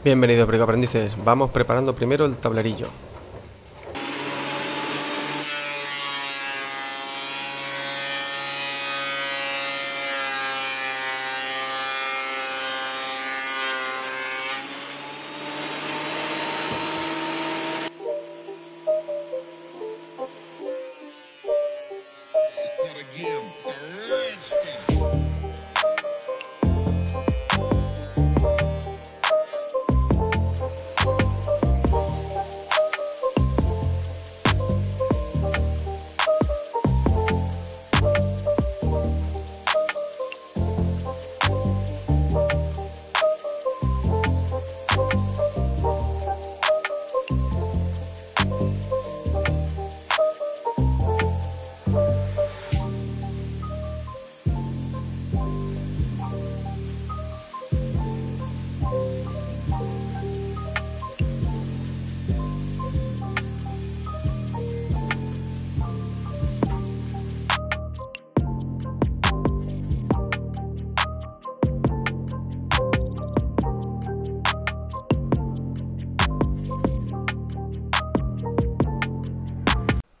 Bienvenidos, bricaprendices. Vamos preparando primero el tablerillo.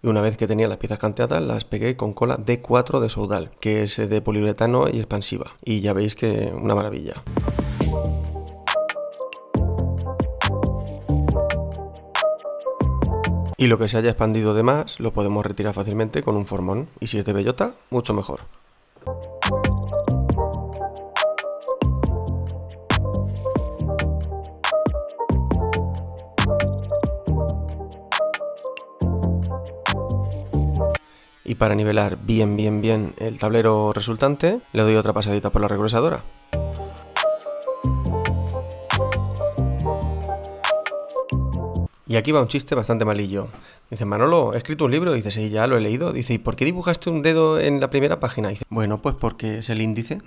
Y una vez que tenía las piezas canteadas, las pegué con cola D4 de Soudal, que es de poliuretano y expansiva. Y ya veis que una maravilla. Y lo que se haya expandido de más, lo podemos retirar fácilmente con un formón. Y si es de bellota, mucho mejor. Y para nivelar bien el tablero resultante, le doy otra pasadita por la regresadora. Y aquí va un chiste bastante malillo. Dice, Manolo, ¿he escrito un libro? Dice, sí, ya lo he leído. Dice, ¿y por qué dibujaste un dedo en la primera página? Dice, bueno, pues porque es el índice.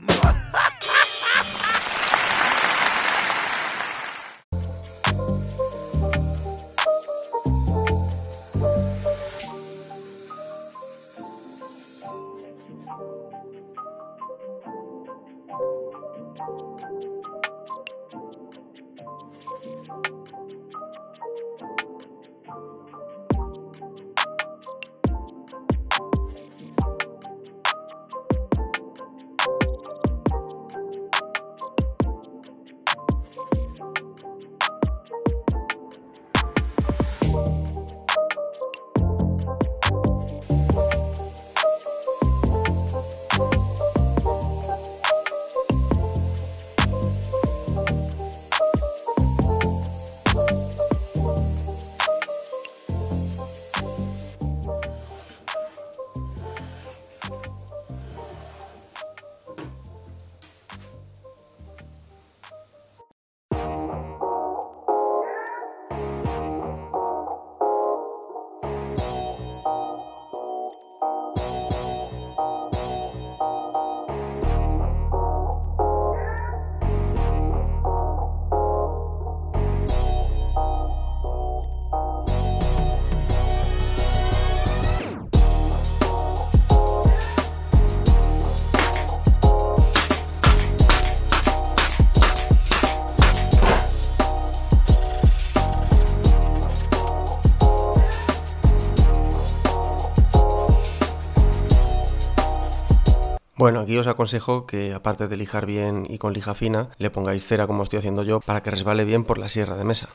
Bueno, aquí os aconsejo que aparte de lijar bien y con lija fina, le pongáis cera como estoy haciendo yo para que resbale bien por la sierra de mesa.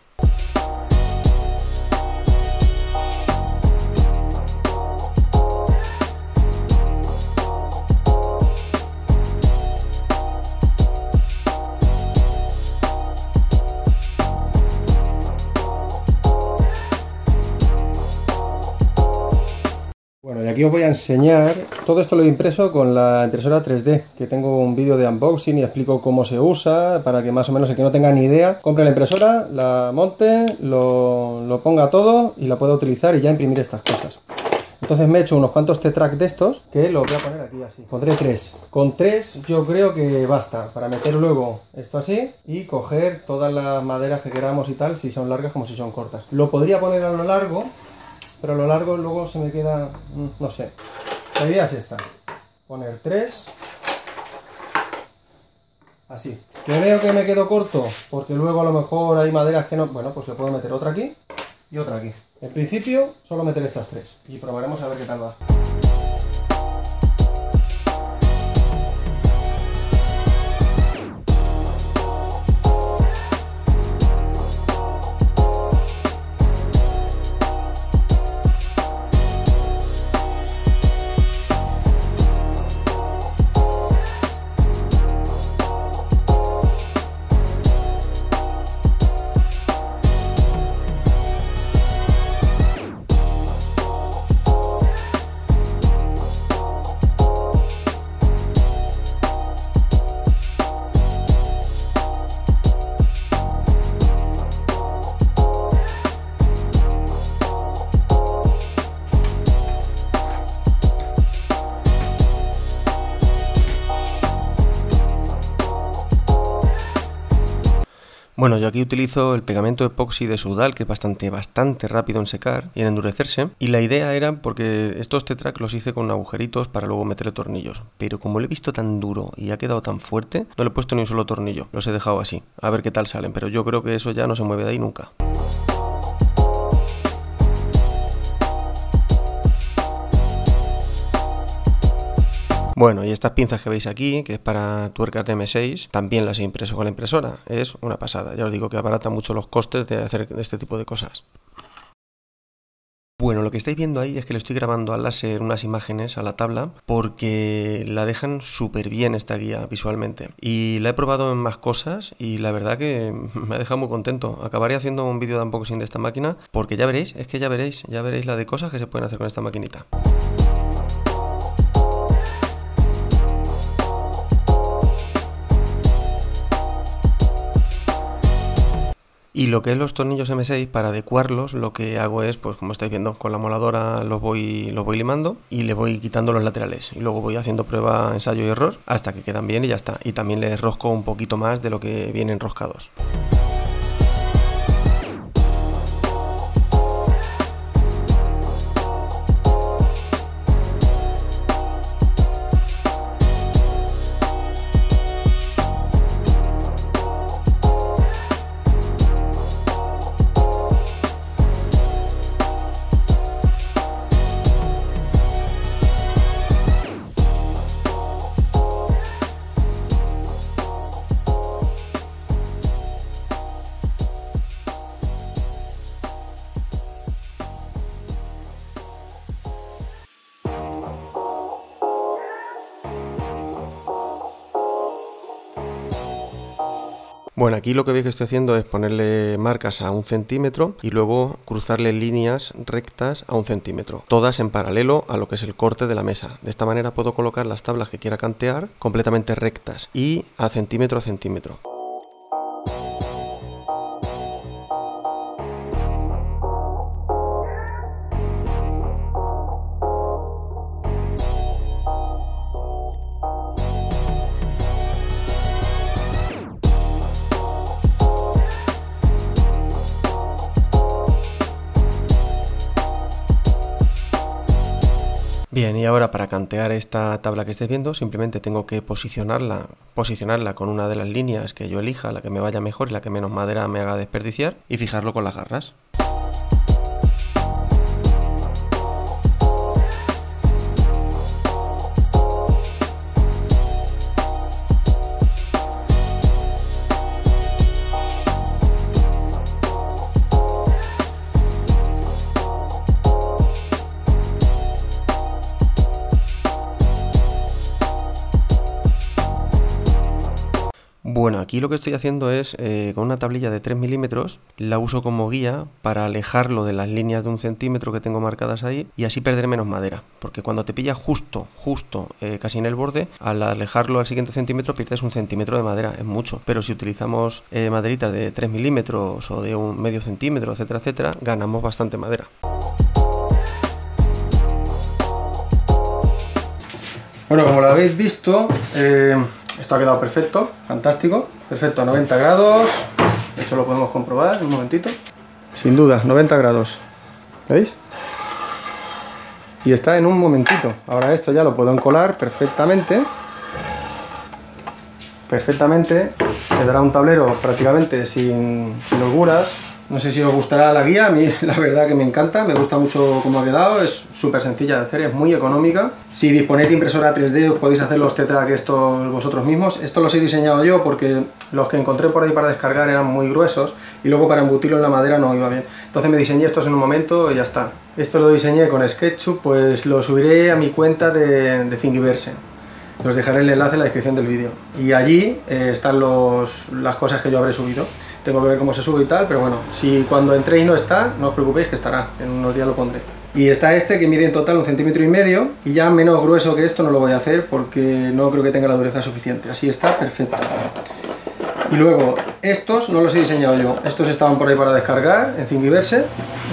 Bueno, y aquí os voy a enseñar, todo esto lo he impreso con la impresora 3D, que tengo un vídeo de unboxing y explico cómo se usa, para que más o menos el que no tenga ni idea, compre la impresora, la monte, lo ponga todo y la pueda utilizar y ya imprimir estas cosas. Entonces me he hecho unos cuantos T-Track de estos, que los voy a poner aquí así. Pondré 3. Con 3 yo creo que basta para meter luego esto así y coger todas las maderas que queramos y tal, si son largas como si son cortas. Lo podría poner a lo largo, pero a lo largo luego se me queda, no sé. La idea es esta, poner 3, Así. Que veo que me quedo corto, porque luego a lo mejor hay maderas que no... Bueno, pues le puedo meter otra aquí y otra aquí. En principio, solo meter estas tres y probaremos a ver qué tal va. Bueno, yo aquí utilizo el pegamento epoxi de Soudal, que es bastante rápido en secar y en endurecerse. Y la idea era, porque estos Tetrac los hice con agujeritos para luego meterle tornillos. Pero como lo he visto tan duro y ha quedado tan fuerte, no le he puesto ni un solo tornillo. Los he dejado así, a ver qué tal salen. Pero yo creo que eso ya no se mueve de ahí nunca. Bueno, y estas pinzas que veis aquí, que es para tuercas de M6, también las he impreso con la impresora. Es una pasada. Ya os digo que abarata mucho los costes de hacer este tipo de cosas. Bueno, lo que estáis viendo ahí es que le estoy grabando al láser unas imágenes a la tabla porque la dejan súper bien esta guía visualmente. Y la he probado en más cosas y la verdad que me ha dejado muy contento. Acabaré haciendo un vídeo de unboxing de esta máquina porque ya veréis, es que ya veréis la de cosas que se pueden hacer con esta maquinita. Y lo que es los tornillos M6, para adecuarlos, lo que hago es, pues como estáis viendo, con la moladora los voy limando y le voy quitando los laterales. Y luego voy haciendo prueba, ensayo y error hasta que quedan bien y ya está. Y también les rosco un poquito más de lo que vienen roscados. Bueno, aquí lo que veis que estoy haciendo es ponerle marcas a 1 centímetro y luego cruzarle líneas rectas a 1 centímetro, todas en paralelo a lo que es el corte de la mesa. De esta manera puedo colocar las tablas que quiera cantear completamente rectas y a centímetro a centímetro. Bien, y ahora para cantear esta tabla que estáis viendo, simplemente tengo que posicionarla con una de las líneas que yo elija, la que me vaya mejor y la que menos madera me haga desperdiciar, y fijarlo con las garras. Bueno, aquí lo que estoy haciendo es, con una tablilla de 3 milímetros, la uso como guía para alejarlo de las líneas de 1 centímetro que tengo marcadas ahí y así perder menos madera. Porque cuando te pilla justo, casi en el borde, al alejarlo al siguiente centímetro pierdes 1 centímetro de madera, es mucho. Pero si utilizamos maderitas de 3 milímetros o de un medio centímetro, etcétera, etcétera, ganamos bastante madera. Bueno, como lo habéis visto, esto ha quedado perfecto, fantástico, perfecto a 90 grados, de hecho lo podemos comprobar en un momentito. Sin duda, 90 grados, ¿veis? Y está en un momentito. Ahora esto ya lo puedo encolar perfectamente. perfectamente, te dará un tablero prácticamente sin holguras. No sé si os gustará la guía, a mí la verdad que me encanta, me gusta mucho cómo ha quedado, es súper sencilla de hacer, es muy económica. Si disponéis de impresora 3D os podéis hacer los Tetrac estos vosotros mismos. Estos los he diseñado yo porque los que encontré por ahí para descargar eran muy gruesos y luego para embutirlo en la madera no iba bien. Entonces me diseñé estos en un momento y ya está. Esto lo diseñé con SketchUp, pues lo subiré a mi cuenta de Thingiverse. Os dejaré el enlace en la descripción del vídeo. Y allí están las cosas que yo habré subido. Tengo que ver cómo se sube y tal, pero bueno, si cuando entréis no está, no os preocupéis que estará, en unos días lo pondré. Y está este que mide en total 1,5 cm y ya menos grueso que esto no lo voy a hacer porque no creo que tenga la dureza suficiente. Así está, perfecto. Y luego, estos no los he diseñado yo, estos estaban por ahí para descargar en Thingiverse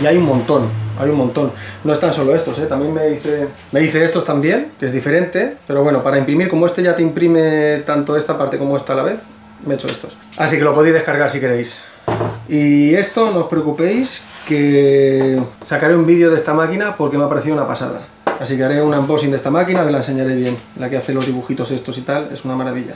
y hay un montón. Hay un montón, no están solo estos, también me hice estos también, que es diferente, pero bueno, para imprimir, como este ya te imprime tanto esta parte como esta a la vez, me he hecho estos. Así que lo podéis descargar si queréis. Y esto, no os preocupéis, que sacaré un vídeo de esta máquina porque me ha parecido una pasada. Así que haré un unboxing de esta máquina, que la enseñaré bien, la que hace los dibujitos estos y tal, es una maravilla.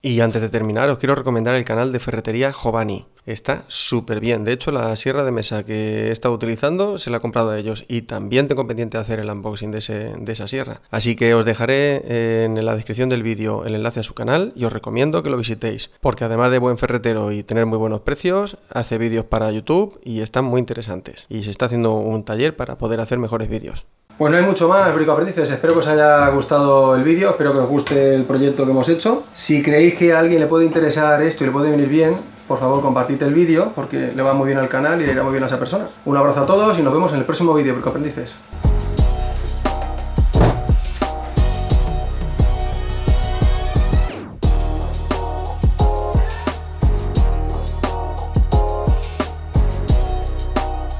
Y antes de terminar os quiero recomendar el canal de ferretería Jovani. Está súper bien, de hecho la sierra de mesa que he estado utilizando se la he comprado a ellos y también tengo pendiente hacer el unboxing de esa sierra. Así que os dejaré en la descripción del vídeo el enlace a su canal y os recomiendo que lo visitéis, porque además de buen ferretero y tener muy buenos precios, hace vídeos para YouTube y están muy interesantes. Y se está haciendo un taller para poder hacer mejores vídeos. Pues no hay mucho más, bricoaprendices, espero que os haya gustado el vídeo, espero que os guste el proyecto que hemos hecho. Si creéis que a alguien le puede interesar esto y le puede venir bien, por favor compartid el vídeo porque le va muy bien al canal y le irá muy bien a esa persona. Un abrazo a todos y nos vemos en el próximo vídeo, bricoaprendices.